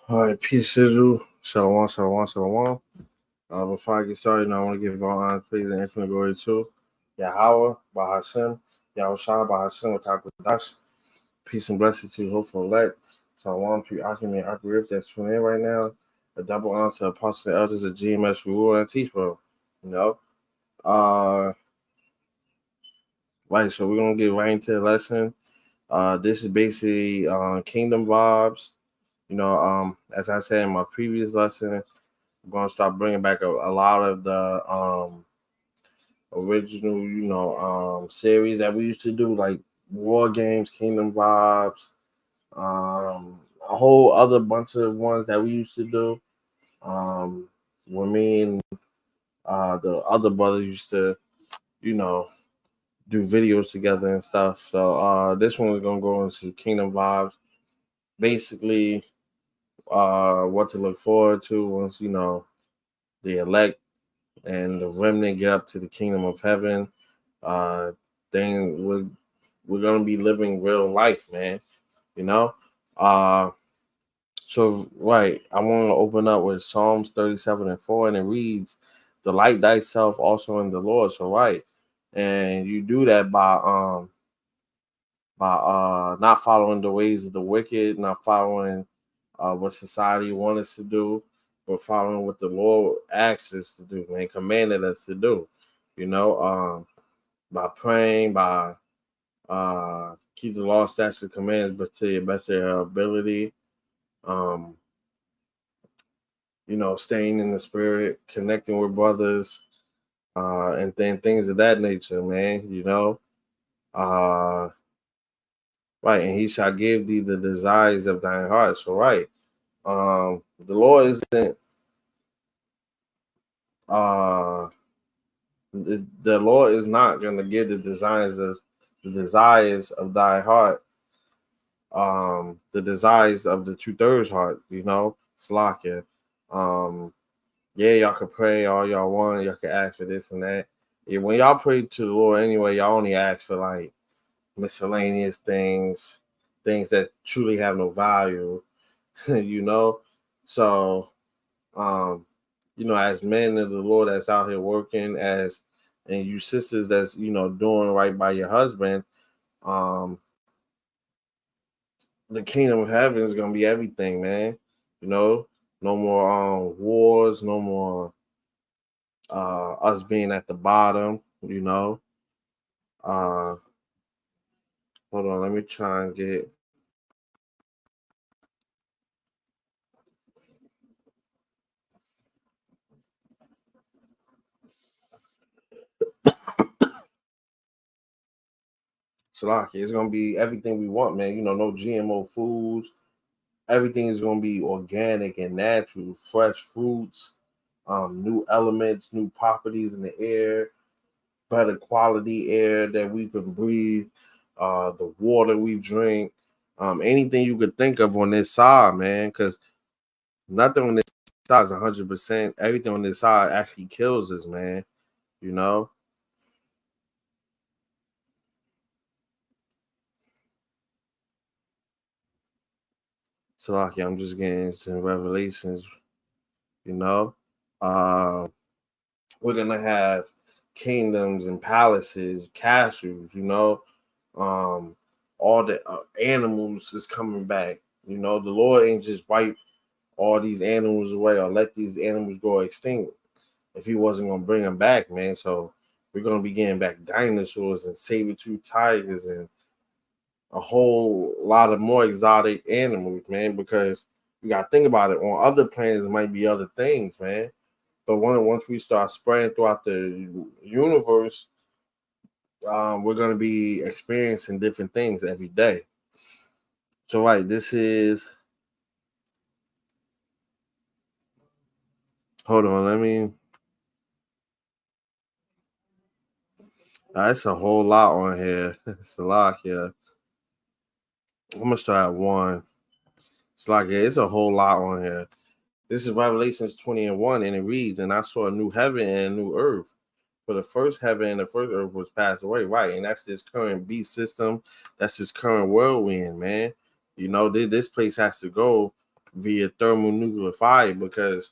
All right, peace, Sizzle. Shalom, shalom, shalom. Before I get started, I want to give all honor, praise, and infinite glory to Yahweh, Bahashem, Yahushua, Bahashem, Wakakodash. Peace and blessings to you, hopeful elect. Shalom to you, Akim and Akim that's tuning in right now. A double honor to Apostle and Elders of GMS Rule and Teach Bro. You know? Uh, right, so we're going to get right into the lesson. This is basically Kingdom Vibes. As I said in my previous lesson, I'm gonna start bringing back a lot of the original, series that we used to do, like War Games, Kingdom Vibes, a whole other bunch of ones that we used to do. When me and the other brothers used to, you know, do videos together and stuff. So this one is gonna go into Kingdom Vibes. Basically, what to look forward to once the elect and the remnant get up to the kingdom of heaven. Uh, then we're gonna be living real life, man. You know. Uh, so right, I want to open up with Psalms 37:4, and it reads, "Delight thyself also in the Lord." So right, and you do that by not following the ways of the wicked, not following what society wants us to do, but following what the Lord asks us to do and commanded us to do. By praying, by keep the law, statutes, and commands, but to your best of your ability. Um, staying in the spirit, connecting with brothers, and then things of that nature, man. Uh, right, and he shall give thee the desires of thine heart. So, right, the Lord isn't uh the Lord is not going to give the desires of thy heart, the desires of the 2/3 heart, Slakia. Yeah, y'all can pray all y'all want, y'all can ask for this and that. Yeah, when y'all pray to the Lord anyway, y'all only ask for like miscellaneous things that truly have no value, you know. So as men of the Lord that's out here working, and you sisters that's doing right by your husband, um, the kingdom of heaven is gonna be everything, man. No more wars, no more us being at the bottom. Uh, Hold on, let me try and get. Salaki, it's gonna be everything we want, man. No GMO foods. Everything is gonna be organic and natural, fresh fruits, new elements, new properties in the air, better quality air that we can breathe, the water we drink, anything you could think of on this side, man. Because nothing on this side is 100%. Everything on this side actually kills us, man. You know. So, like, I'm just getting some revelations. You know, uh, we're gonna have kingdoms and palaces, castles. Um, all the animals is coming back. The Lord ain't just wipe all these animals away or let these animals go extinct if He wasn't gonna bring them back, man. So we're gonna be getting back dinosaurs and saber-tooth tigers and a whole lot of more exotic animals, man. Because you gotta think about it. On other planets might be other things, man. But once we start spreading throughout the universe, we're gonna be experiencing different things every day. So right, this is. Hold on, let me. It's a whole lot on here. It's a lot here. I'm gonna start at one. It's a whole lot on here. This is Revelations 20:1, and it reads, "And I saw a new heaven and a new earth. For the first heaven and the first earth was passed away." Right, and that's this current beast system. That's this current world we in, man. This place has to go. via thermonuclear fire, because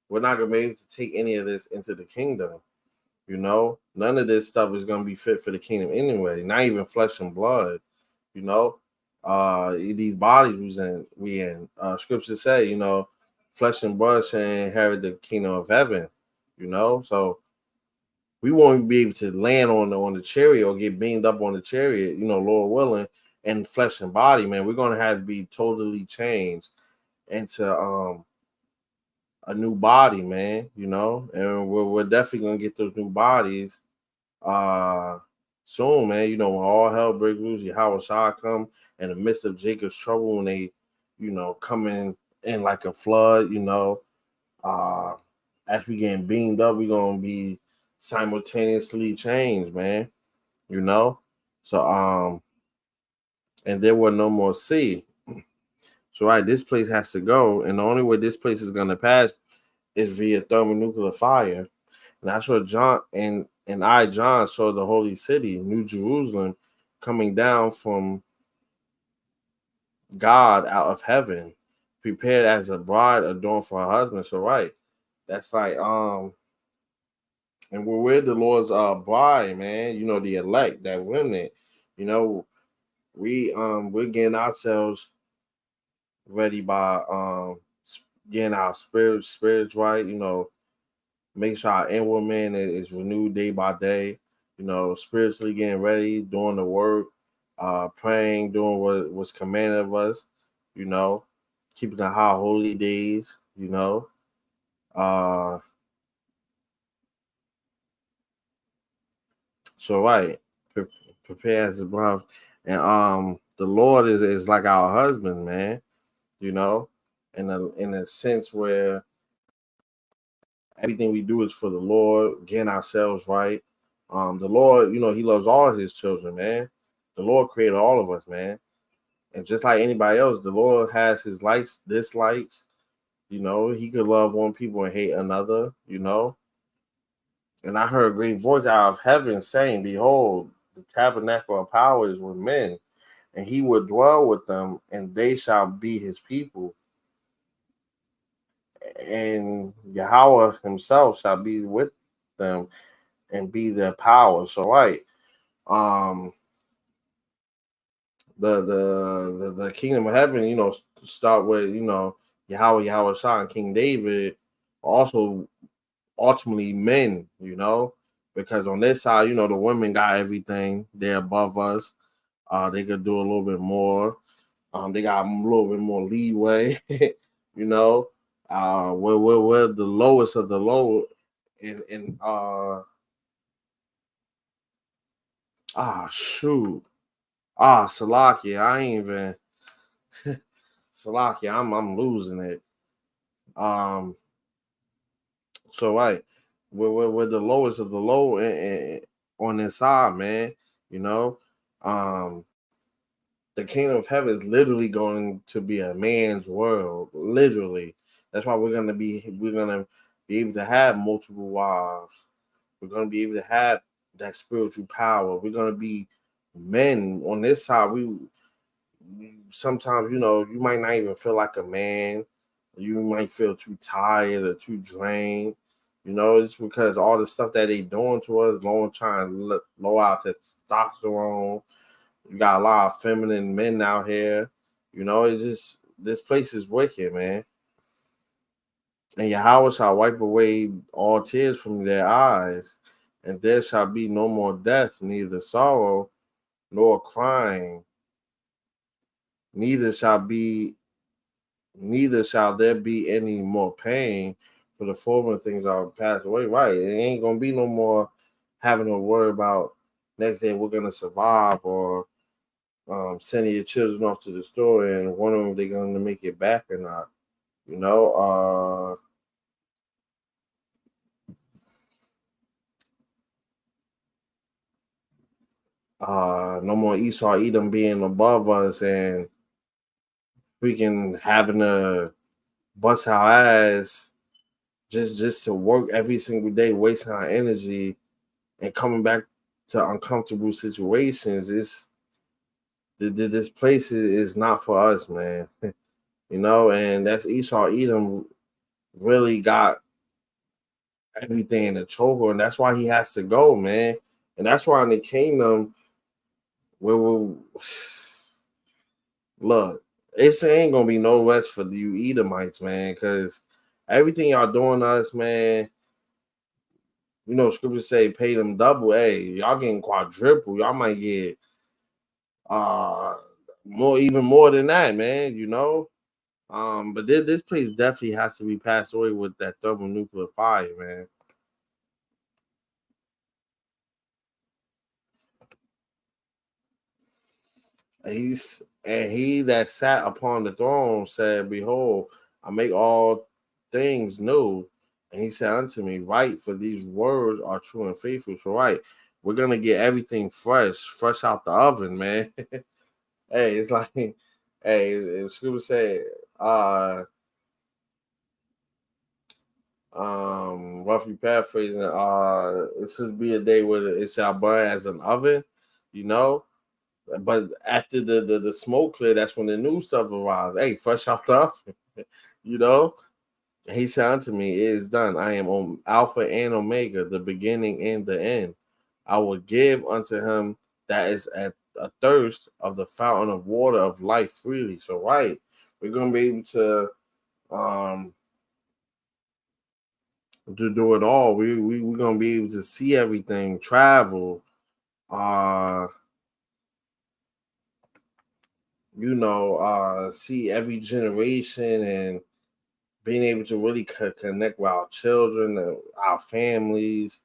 we're not gonna be able to take any of this into the kingdom. You know, none of this stuff is gonna be fit for the kingdom anyway. Not even flesh and blood. You know, these bodies we in. Scriptures say, flesh and blood shall inherit the kingdom of heaven. So we won't even be able to land on the chariot or get beamed up on the chariot. Lord willing, and flesh and body, man. We're gonna have to be totally changed into a new body, man. And we're definitely gonna get those new bodies uh soon, man. When all hell breaks loose, Yahweh Shah come in the midst of Jacob's trouble, when they, come in like a flood, uh as we getting beamed up, we're gonna be simultaneously changed, man. You know? So and there will no more sea. So right, this place has to go, and the only way this place is gonna pass is via thermonuclear fire. And I saw John saw the holy city, New Jerusalem, coming down from God out of heaven, prepared as a bride adorned for her husband. So right, that's like and we're with the Lord's bride, man. The elect, that remnant. You know, we're getting ourselves ready by getting our spirits right. Make sure our inward man is renewed day by day. Spiritually getting ready, doing the work, praying, doing what was commanded of us. You know, keeping the high holy days. Uh, so right, pre- prepare as a bride, and the Lord is like our husband, man. You know, in a sense where everything we do is for the Lord, getting ourselves right. The Lord, He loves all His children, man. The Lord created all of us, man. And just like anybody else, the Lord has His likes, dislikes. He could love one people and hate another. And I heard a great voice out of heaven saying, "Behold, the tabernacle of power is with men, and He will dwell with them, and they shall be His people. And Yahweh Himself shall be with them and be their power." So, right, um, the kingdom of heaven, start with Yahweh Shah and King David, also ultimately men, because on this side, the women got everything. They're above us. They could do a little bit more. They got a little bit more leeway. you know. We're the lowest of the low in shoot. Salakia, I ain't even Salakia, I'm losing it. Um, so right, we're the lowest of the low on this side, man. You know, um, the kingdom of heaven is literally going to be a man's world. Literally, that's why we're gonna be able to have multiple wives. We're gonna be able to have that spiritual power. We're gonna be men on this side. Sometimes you might not even feel like a man. You might feel too tired or too drained. It's because all the stuff that they doing to us, trying to low out testosterone. You got a lot of feminine men out here. It's just, this place is wicked, man. And Yahweh shall wipe away all tears from their eyes, and there shall be no more death, neither sorrow nor crying, neither shall be neither shall there be any more pain, for the former things are passed away. Right. It ain't gonna be no more having to worry about next day we're gonna survive, or sending your children off to the store and wondering if they're gonna make it back or not. You know, no more Esau Edom being above us and freaking having to bust our ass just to work every single day, wasting our energy and coming back to uncomfortable situations. This place is not for us, man. and that's Esau Edom really got everything in the chokehold, and that's why he has to go, man. And that's why in the kingdom, where we look, it ain't gonna be no rest for you Edomites, man, because everything y'all doing to us, man. Scriptures say pay them double. Hey, y'all getting quadruple. Y'all might get uh more, even more than that, man. But this place definitely has to be passed away with that thermonuclear fire, man. And he that sat upon the throne said, Behold, I make all things new. And he said unto me, Write, for these words are true and faithful. So we're gonna get everything fresh out the oven, man. Hey, it's like, hey, Scuba said, roughly paraphrasing, it should be a day where it shall burn as an oven, you know. But after the smoke clear, that's when the new stuff arrives. Hey, fresh out the oven, you know. He said unto me, It is done. I am on Alpha and Omega, the beginning and the end. I will give unto him that is at a thirst of the fountain of water of life freely. So, we're gonna be able um to do it all. We're gonna be able to see everything, travel, uh, see every generation and being able to really connect with our children, our families,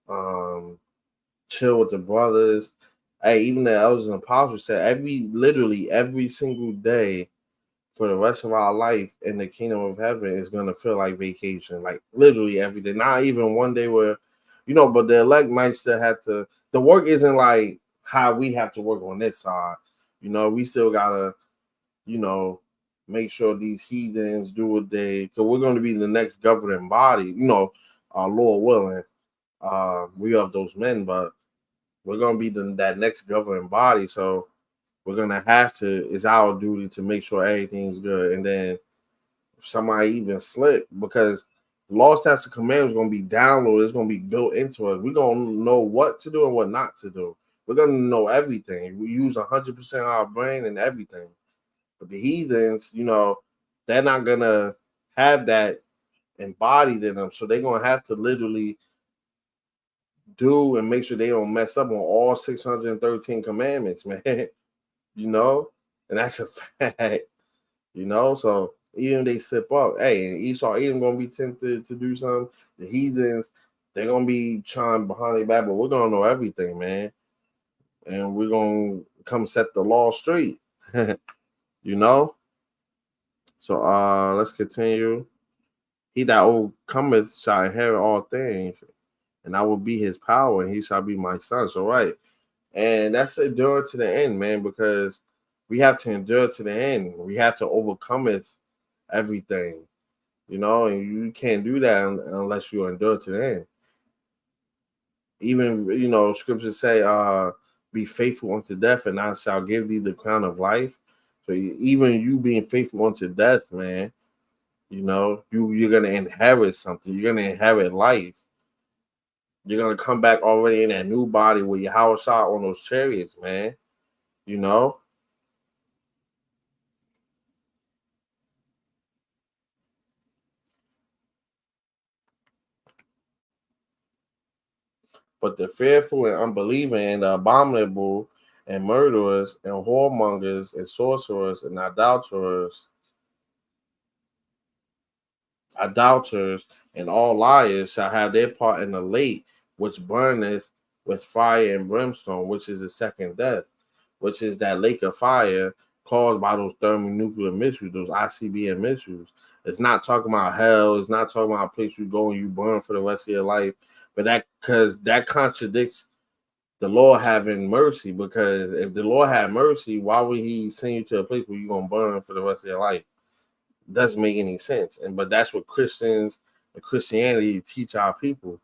um, chill with the brothers. Hey, even the elders and apostles said literally every single day for the rest of our life in the kingdom of heaven is gonna feel like vacation, like literally every day. Not even one day where, but the elect might still have to. The work isn't like how we have to work on this side. We still gotta, you know, make sure these heathens do what they. Because we're going to be the next governing body. Lord willing, we of those men, but we're going to be that next governing body. So we're gonna have to. It's our duty to make sure everything's good, and then if somebody even slip, because law, statutes, and commandments is gonna be downloaded. It's gonna be built into us. We're gonna know what to do and what not to do. We're gonna know everything. We use 100% of our brain and everything. But the heathens, they're not gonna have that embodied in them, so they're gonna have to literally do and make sure they don't mess up on all 613 commandments, man. And that's a fact. So even if they slip up, hey, and Esau Edom gonna be tempted to do something. The heathens, they're gonna be trying behind their back, but we're gonna know everything, man. And we're gonna come set the law straight. you know? So let's continue. He that overcometh shall inherit all things, and I will be his power, and he shall be my son. So and that's endure to the end, man, because we have to endure to the end. We have to overcometh everything, and you can't do that unless you endure to the end. Even, scriptures say, be faithful unto death, and I shall give thee the crown of life. So even you being faithful unto death, man, you're gonna inherit something. You're gonna inherit life. You're gonna come back already in that new body with your house shot on those chariots, man. You know. But the fearful and unbelieving and the abominable and murderers and whoremongers and sorcerers and idolaters and all liars shall have their part in the lake which burneth with fire and brimstone, which is the second death, which is that lake of fire caused by those thermonuclear missiles, those ICBM missiles. It's not talking about hell. It's not talking about a place you go and you burn for the rest of your life. But that contradicts the Lord having mercy, because if the Lord had mercy, why would he send you to a place where you're going to burn for the rest of your life? Doesn't make any sense. But that's what Christians and Christianity teach our people.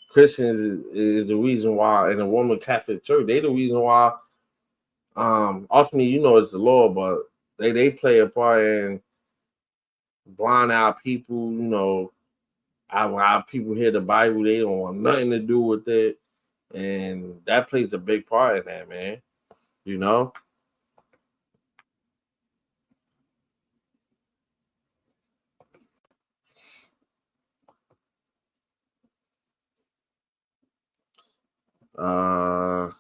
Christians is the reason why, and the Roman Catholic Church, they the reason why. Ultimately, it's the Lord, but they play a part in blind out people. How people hear the Bible, they don't want nothing to do with it, and that plays a big part in that, man. You know. Uh,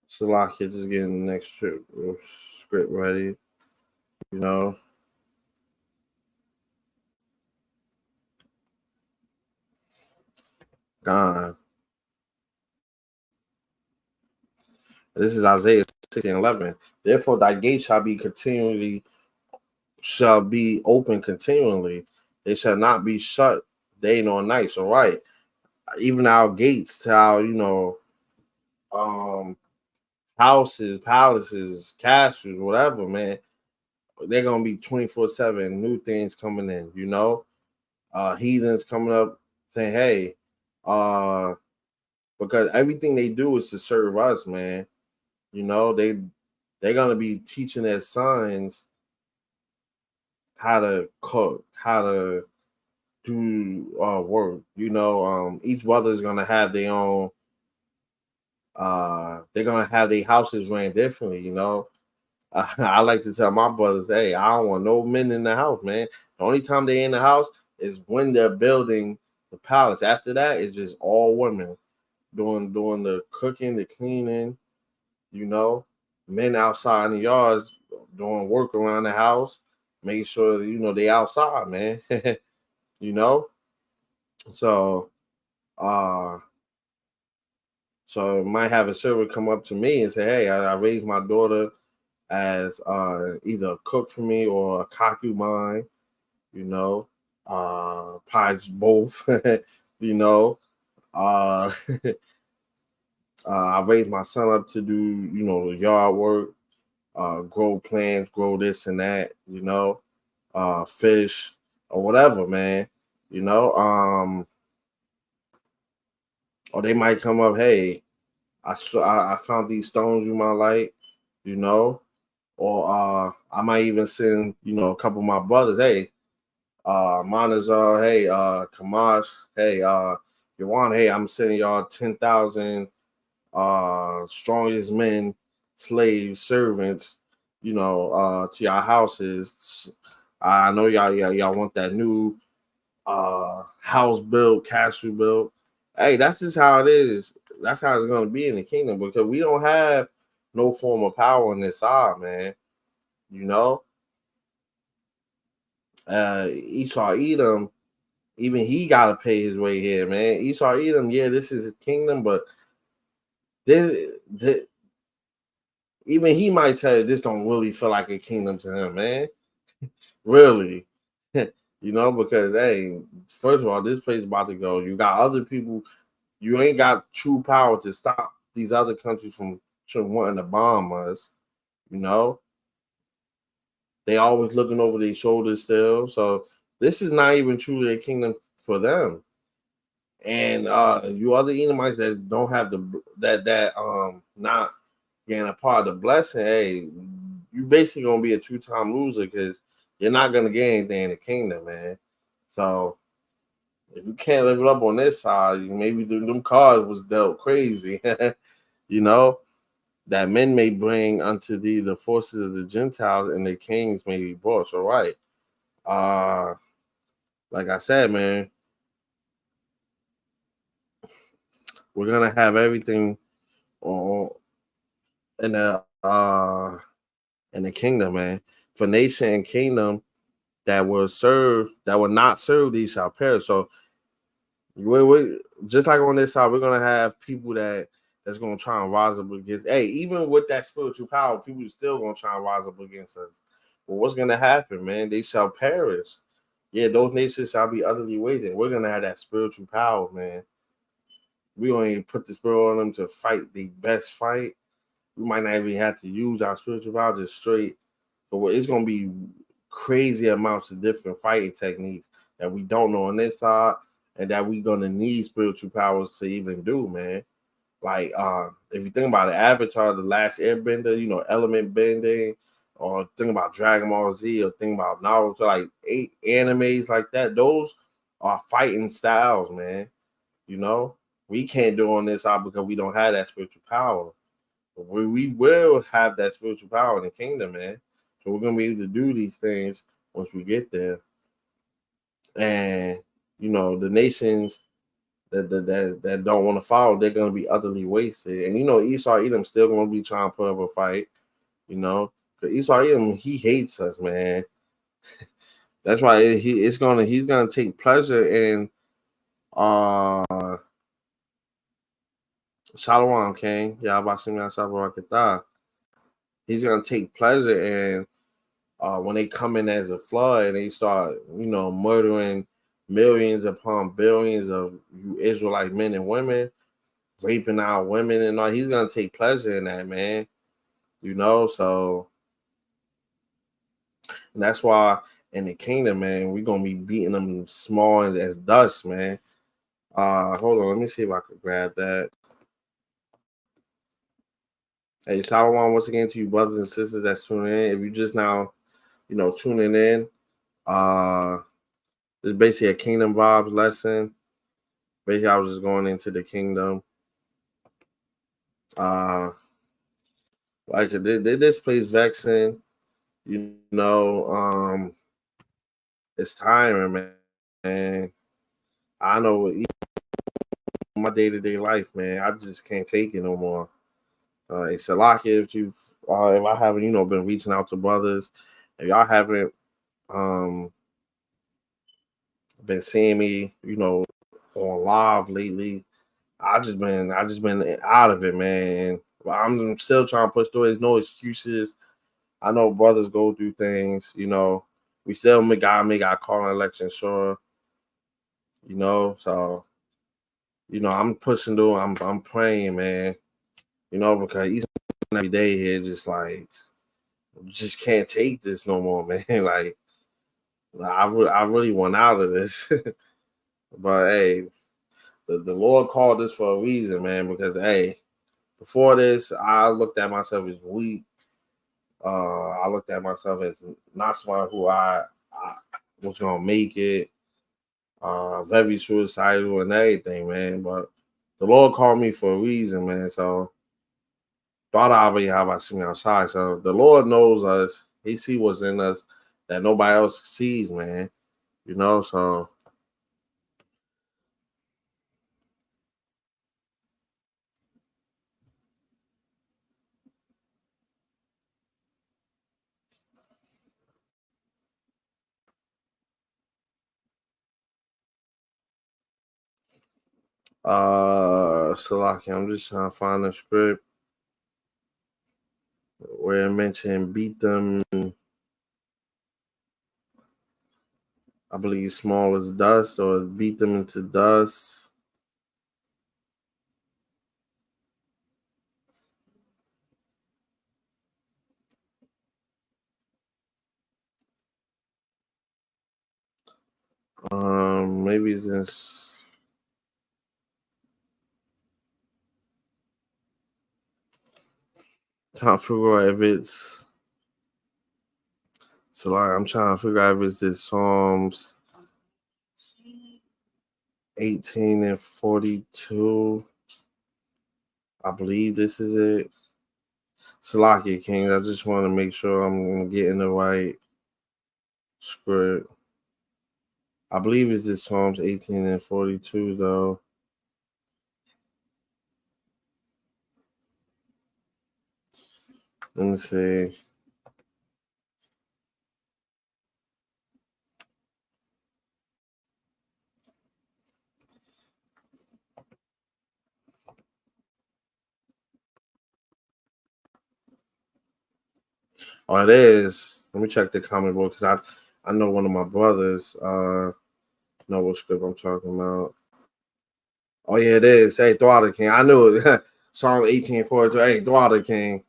Salaki just getting the next script ready. You know. God. This is Isaiah 16:11. Therefore, thy gate shall be open continually. They shall not be shut day nor night. So right, even our gates to our um houses, palaces, castles, whatever, man, they're gonna be 24/7. New things coming in. Heathens coming up saying, "Hey, uh," because everything they do is to serve us, man. They're gonna be teaching their sons how to cook, how to do work. Each brother is gonna have their own. They're gonna have their houses ran differently. I like to tell my brothers, hey, I don't want no men in the house, man. The only time they're in the house is when they're building the palace. After that, it's just all women doing the cooking, the cleaning. You know, Men outside in the yards doing work around the house, making sure they outside, man. you know, so uh so might have a server come up to me and say, "Hey, I raised my daughter as either a cook for me or a concubine." Probably both. you know, uh, I raised my son up to do yard work, grow plants, grow this and that. Fish or whatever, man. You know, or they might come up, "Hey, I found these stones you might like," you know, or I might even send a couple of my brothers, "Hey, Monazar, hey, Kamash, hey, Yawan, hey, I'm sending y'all 10,000 strongest men, slaves, servants, to your houses. I know y'all want that new house built, castle built. Hey, that's just how it is. That's how it's gonna be in the kingdom because we don't have no form of power on this side, man. You know, Esau Edom, even he gotta pay his way here, man. Esau Edom, yeah, this is his kingdom, but this, even he might tell you this don't really feel like a kingdom to him, man. Really. Because hey, first of all, this place is about to go. You got other people. You ain't got true power to stop these other countries from wanting to bomb us. You know, they always looking over their shoulders still. So this is not even truly a kingdom for them. And you other Edomites that don't have that not getting a part of the blessing, hey, you basically gonna be a two-time loser because you're not gonna get anything in the kingdom, man. So if you can't live it up on this side, maybe them cards was dealt crazy, you know, that men may bring unto thee the forces of the Gentiles and the kings may be brought. So right. Uh like I said, man, we're gonna have everything on in the kingdom, man. For nation and kingdom that will not serve these shall perish. So we just like on this side, we're gonna have people that's gonna try and rise up against. Hey, even with that spiritual power, people are still gonna try and rise up against us. But what's gonna happen, man? They shall perish. Yeah, those nations shall be utterly wasted. We're gonna have that spiritual power, man. We gonna put the spirit on them to fight the best fight. we might not even have to use our spiritual power, just straight. But it's gonna be crazy amounts of different fighting techniques that we don't know on this side, and that we gonna need spiritual powers to even do, man. Like if you think about it, Avatar, the Last Airbender, element bending, or think about Dragon Ball Z, or think about Naruto, like animes like that. Those are fighting styles, man. You know, we can't do on this side because we don't have that spiritual power. But we will have that spiritual power in the kingdom, man. So we're gonna be able to do these things once we get there. And the nations that don't want to follow, they're gonna be utterly wasted. And Esau Edom still gonna be trying to put up a fight. Because Esau Edom, he hates us, man. That's why he's gonna take pleasure in Shalom King. He's gonna take pleasure in when they come in as a flood and they start, murdering millions upon billions of you Israelite men and women, raping our women and all. He's gonna take pleasure in that, man. So and that's why in the kingdom, man, we're gonna be beating them small and as dust, man. Hold on, let me see if I could grab that. Hey, Shalom once again to you brothers and sisters that's tuning in. If you just now, tuning in, it's basically a kingdom vibes lesson. Basically, I was just going into the kingdom. Like this place vexing, it's tiring, man. I know my day-to-day life, man, I just can't take it no more. It's a lot if I haven't, been reaching out to brothers, if y'all haven't been seeing me, on live lately, I just been out of it, man. I'm still trying to push through. There's no excuses. I know brothers go through things, We still gotta make our call election sure, So, I'm pushing through. I'm praying, man. Because each and every day here, just like, just can't take this no more, man. Like, I really want out of this. But hey, the Lord called this for a reason, man. Because hey, before this, I looked at myself as weak. I looked at myself as not someone who I was gonna make it. Very suicidal and everything, man. But the Lord called me for a reason, man. So thought I'll be how I see me outside. So the Lord knows us. He see what's in us that nobody else sees, man. So Salaki, I'm just trying to find the script where it mentioned beat them, I believe, small as dust, or beat them into dust. Maybe it's this. Trying to figure out if it's. So like, I'm trying to figure out if it's this Psalms 18 and 42. I believe this is it. Salaki King. I just want to make sure I'm getting the right script. I believe it's this Psalms 18 and 42 though. Let me see. Oh, it is. Let me check the comment book because I know one of my brothers know what script I'm talking about. Oh yeah, it is. Hey, Thwada King. I knew it. Psalm 18:42. Hey, daughter King.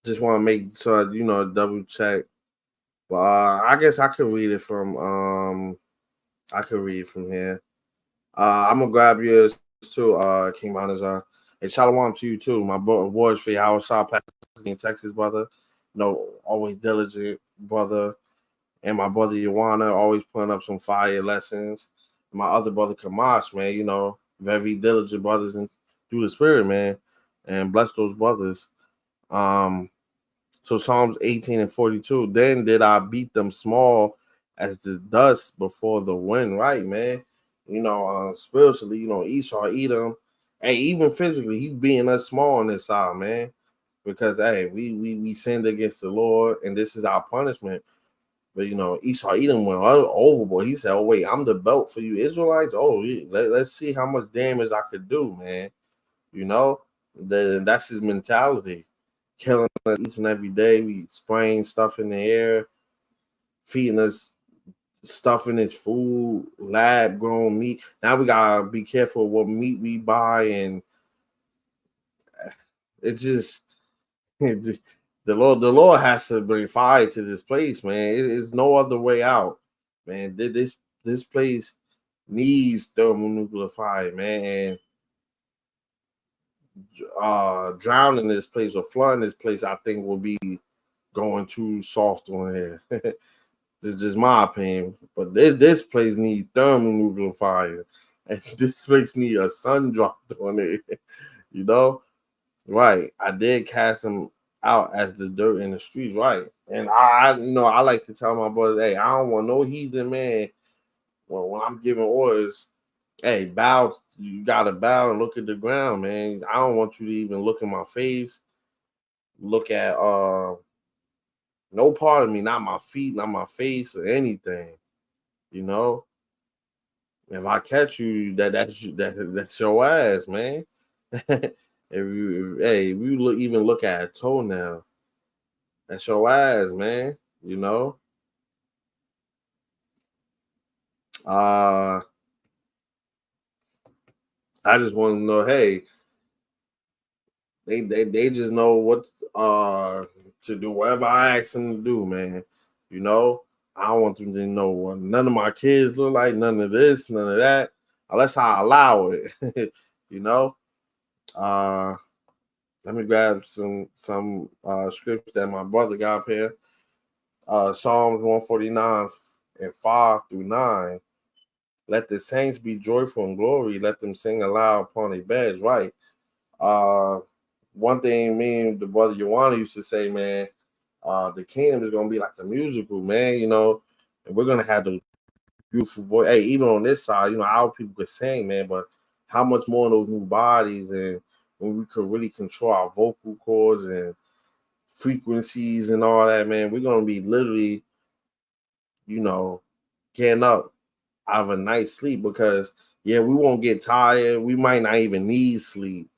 Just want to make sure double check. But I guess I could read it from I could read from here. I'm gonna grab yours too, King Manazar. And shalom to you too, my boys for you. Howard Shaw, in Texas, brother. Always diligent, brother. And my brother Yawana, always putting up some fire lessons. My other brother Kamash, man, very diligent brothers and through the spirit, man. And bless those brothers. Um, so Psalms 18:42. Then did I beat them small as the dust before the wind, right, man? Spiritually, Esau, Edom, hey, even physically, he's beating us small on this side, man. Because hey, we sinned against the Lord, and this is our punishment. But Esau Edom went overboard. He said, "Oh wait, I'm the belt for you Israelites. Oh, let's see how much damage I could do, man." That's his mentality. Killing us each and every day. We spraying stuff in the air, feeding us stuff in its food, lab grown meat. Now we gotta be careful what meat we buy, and it's just the Lord has to bring fire to this place, man. It is no other way out, man. This place needs thermonuclear fire, man. And drowning this place or flooding this place, I think will be going too soft on here. This is just my opinion. But this place needs thermonuclear fire. And this place needs a sun dropped on it. you know? Right. I did cast him out as the dirt in the streets, right? And I like to tell my brothers, hey, I don't want no heathen man when I'm giving orders. Hey, bow. You gotta bow and look at the ground, man. I don't want you to even look in my face. Look at no part of me, not my feet, not my face, or anything. You know, if I catch you, that's your ass, man. If you even look at a toenail, that's your ass, man. You know. Uh, I just want to know, hey, they just know what to do, whatever I ask them to do, man. You know, I don't want them to know what none of my kids look like, none of this, none of that, unless I allow it. you know. Uh, Let me grab some scripts that my brother got up here. Psalms 149 and 5-9. Let the saints be joyful in glory. Let them sing aloud upon their beds. Right. Uh, One thing me and the brother Yohana used to say, man, the kingdom is gonna be like a musical, man. And we're gonna have the beautiful voice. Hey, even on this side, our people could sing, man, but how much more in those new bodies and when we could really control our vocal cords and frequencies and all that, man, we're gonna be literally, you know, getting up out of a night's sleep because yeah, we won't get tired. We might not even need sleep.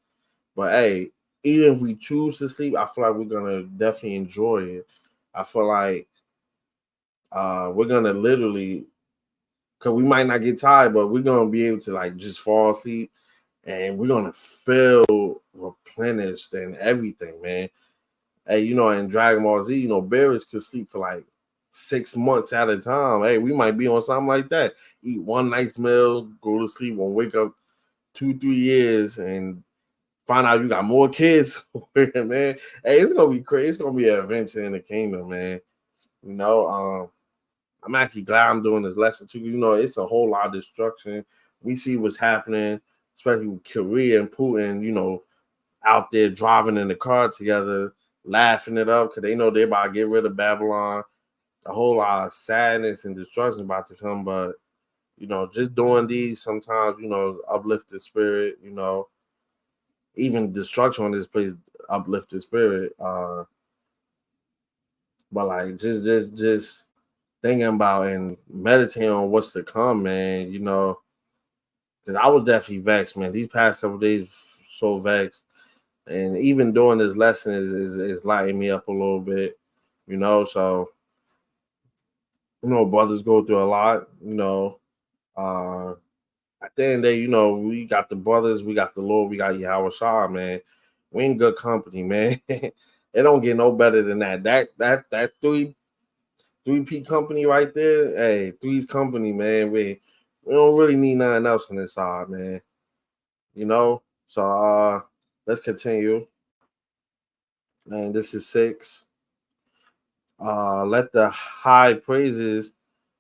But hey, even if we choose to sleep, I feel like we're gonna definitely enjoy it. I feel like we're gonna literally because we might not get tired, but we're gonna be able to like just fall asleep and we're gonna feel replenished and everything, man. Hey, in Dragon Ball Z, bears could sleep for like 6 months at a time. Hey, we might be on something like that. Eat one nice meal, go to sleep, and wake up 2-3 years and find out you got more kids. Man, hey, it's gonna be crazy. It's gonna be an adventure in the kingdom, man. I'm actually glad I'm doing this lesson too. It's a whole lot of destruction. We see what's happening, especially with Korea and Putin. Out there driving in the car together, laughing it up because they know they're about to get rid of Babylon. A whole lot of sadness and destruction about to come, but just doing these sometimes, uplift the spirit. Even destruction on this place uplift the spirit. But like just thinking about and meditating on what's to come, man. Because I was definitely vexed, man. These past couple days, so vexed. And even doing this lesson is lighting me up a little bit, So, brothers go through a lot, Uh, At the end of the day, you know, we got the brothers, we got the Lord, we got Yahweh Shah, man. We in good company, man. It don't get no better than that. That three P company right there. Hey, three's company, man. We don't really need nothing else on this side, man. You know. So let's continue. And this is 6. Let the high praises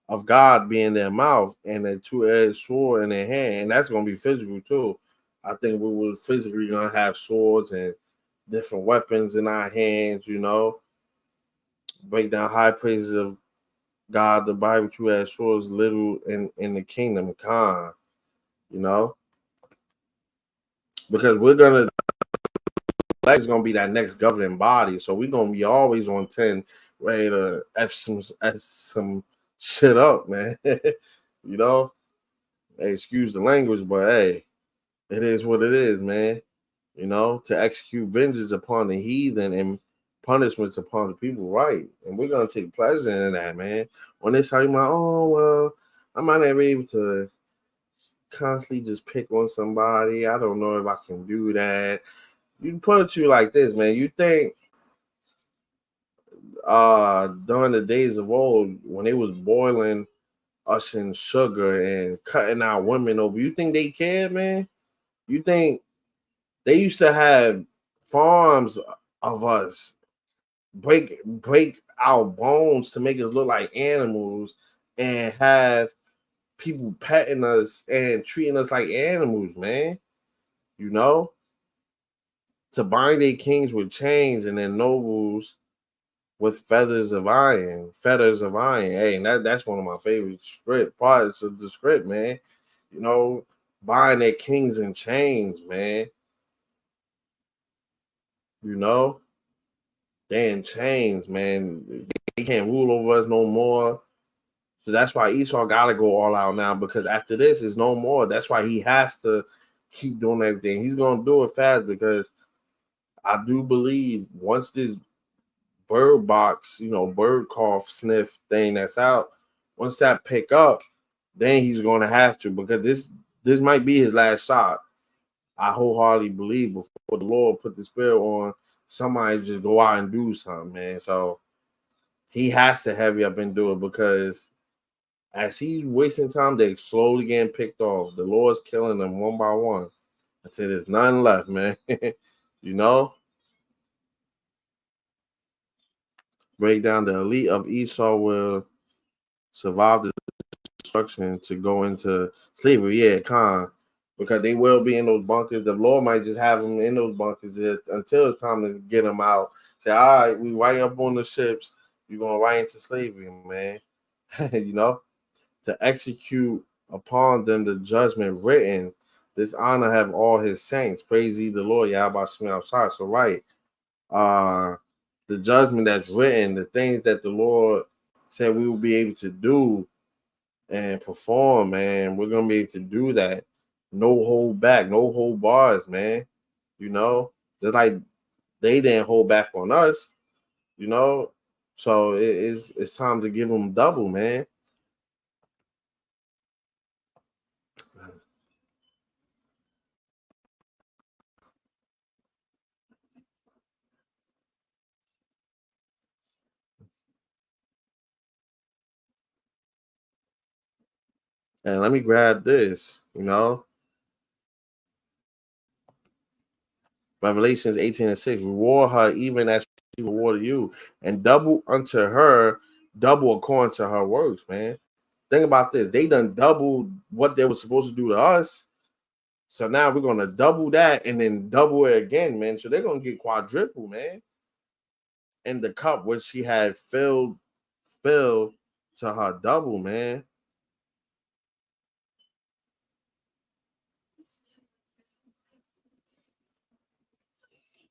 of God be in their mouth and a two-edged sword in their hand. And that's gonna be physical too. I think we were physically gonna have swords and different weapons in our hands, you know. Break down high praises of God, the Bible, two-edged swords, little in the kingdom, Khan, you know, because we're gonna that's gonna be that next governing body. So we're gonna be always on 10, ready to F some shit up, man. You know, hey, excuse the language, but hey, it is what it is, man. You know, to execute vengeance upon the heathen and punishments upon the people, right? And we're gonna take pleasure in that, man. When they say, "Oh well, I might not be able to constantly just pick on somebody. I don't know if I can do that." You put it to you like this, man. You think during the days of old when they was boiling us in sugar and cutting out women over, you think they cared, man? You think they used to have farms of us break our bones to make us look like animals and have people petting us and treating us like animals, man? You know, to bind their kings with chains and their nobles with feathers of iron. Hey, and that's one of my favorite script parts of the script, man. You know, buying their kings in chains, man. You know, they in chains, man. They can't rule over us no more. So that's why Esau gotta go all out now, because after this is no more. That's why he has to keep doing everything. He's gonna do it fast, because I do believe once this bird box, you know, bird cough sniff thing that's out, once that pick up, then he's gonna have to, because this might be his last shot. I wholeheartedly believe before the Lord put the spirit on somebody, just go out and do something, man. So he has to heavy up and do it, because as he's wasting time, they slowly getting picked off. The Lord's killing them one by one until there's none left, man. You know, break down the elite of Esau will survive the destruction to go into slavery. Yeah, Khan, because they will be in those bunkers. The Lord might just have them in those bunkers until it's time to get them out. Say, all right, we right up on the ships. You're going right into slavery, man. You know, to execute upon them the judgment written. This honor have all his saints. Praise ye the Lord. Yahweh Shema outside. So right. Uh the judgment that's written, the things that the Lord said we will be able to do and perform, man. We're gonna be able to do that. No hold back, no hold bars, man. You know, just like they didn't hold back on us, you know. So it's time to give them double, man. And let me grab this, you know. Revelations 18:6. Reward her even as she rewarded you, and double unto her, double according to her works, man. Think about this. They done doubled what they were supposed to do to us. So now we're gonna double that and then double it again, man. So they're gonna get quadruple, man. And the cup which she had filled to her double, man.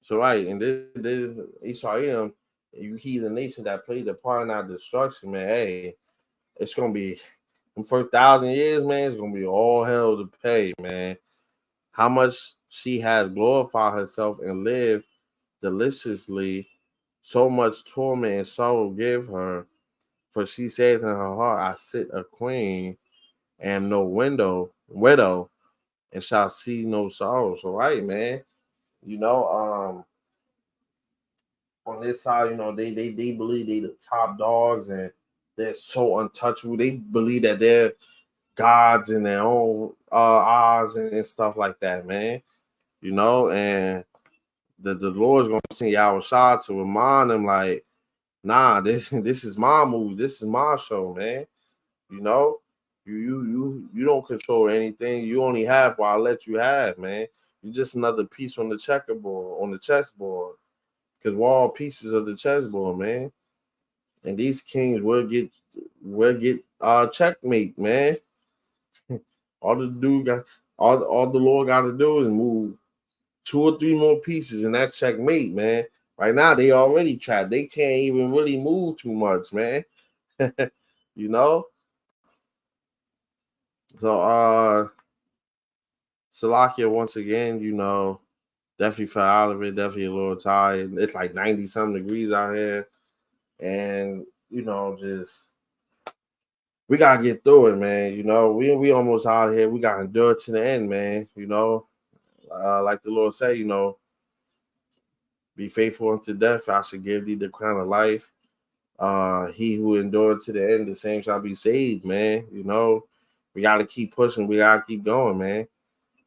So right, and this Israel, you heathen nation that played the part in our destruction, man. Hey, it's gonna be the first 1,000 years, man. It's gonna be all hell to pay, man. How much she has glorified herself and lived deliciously, so much torment and sorrow give her. For she said in her heart, I sit a queen. and no widow, and shall see no sorrow. So right, man. You know, on this side, they believe they the top dogs and they're so untouchable. They believe that they're gods in their own eyes and stuff like that, man. And the Lord's gonna send Yahweh Shah to remind them, like, nah, this is my movie, this is my show, man. You know, you don't control anything. You only have what I let you have, man. You're just another piece on the checkerboard, on the chessboard, because we're all pieces of the chessboard, man. And these kings will get checkmate, man. All the dude got all the Lord got to do is move two or three more pieces, and that's checkmate, man. Right now, they already trapped. They can't even really move too much, man. you know. So, Salakia once again, definitely fell out of it. Definitely a little tired. It's like 90 something degrees out here, and just we gotta get through it, man. We almost out here. We gotta endure to the end, man. Like the Lord say, be faithful unto death. I should give thee the crown of life. He who endured to the end, the same shall be saved, man. We gotta keep pushing. We gotta keep going, man.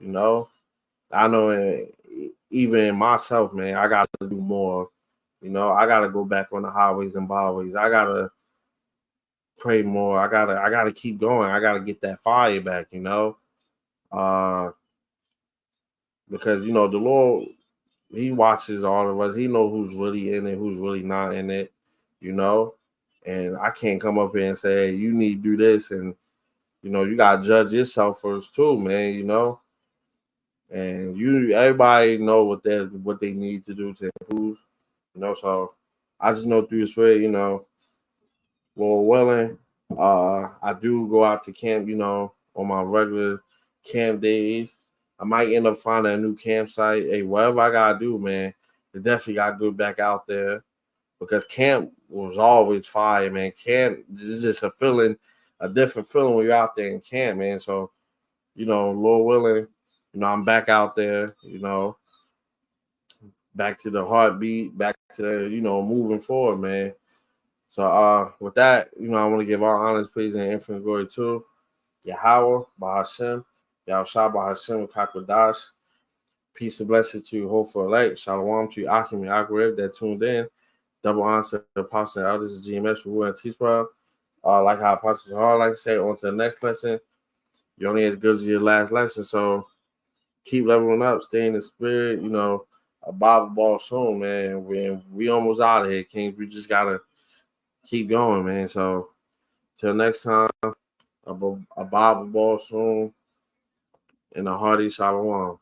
I know, even in myself, man, I gotta do more. I gotta go back on the highways and byways. I gotta pray more. I gotta keep going. I gotta get that fire back. Uh, because the Lord, He watches all of us. He knows who's really in it, who's really not in it. You know, and I can't come up here and say, hey, you need to do this, and you gotta judge yourself first too, man. And everybody know what they need to do to improve. So I just know through the spirit, Lord willing, I do go out to camp, on my regular camp days. I might end up finding a new campsite. Hey, whatever I gotta do, man, I definitely gotta go back out there because camp was always fire, man. Camp is just a different feeling when you're out there in camp, man. So, Lord willing, I'm back out there, back to the heartbeat, back to, moving forward, man. So with that, I want to give all honors, praise, and infinite glory to Yahweh, Bahashem, Yahushua, Bahashem, Kakwadash. Peace and blessings to you, hopeful elect. Shalom to you, Akim and Agrev that tuned in. Double honor to the apostle and elders of GMS, Rule and Teach Well. Like how Apostle Hall like to say, on to the next lesson. You're only as good as your last lesson, so keep leveling up, stay in the spirit, a Bible ball soon, man. We almost out of here, Kings. We just gotta keep going, man. So till next time, a Bible ball soon and a hearty shalom.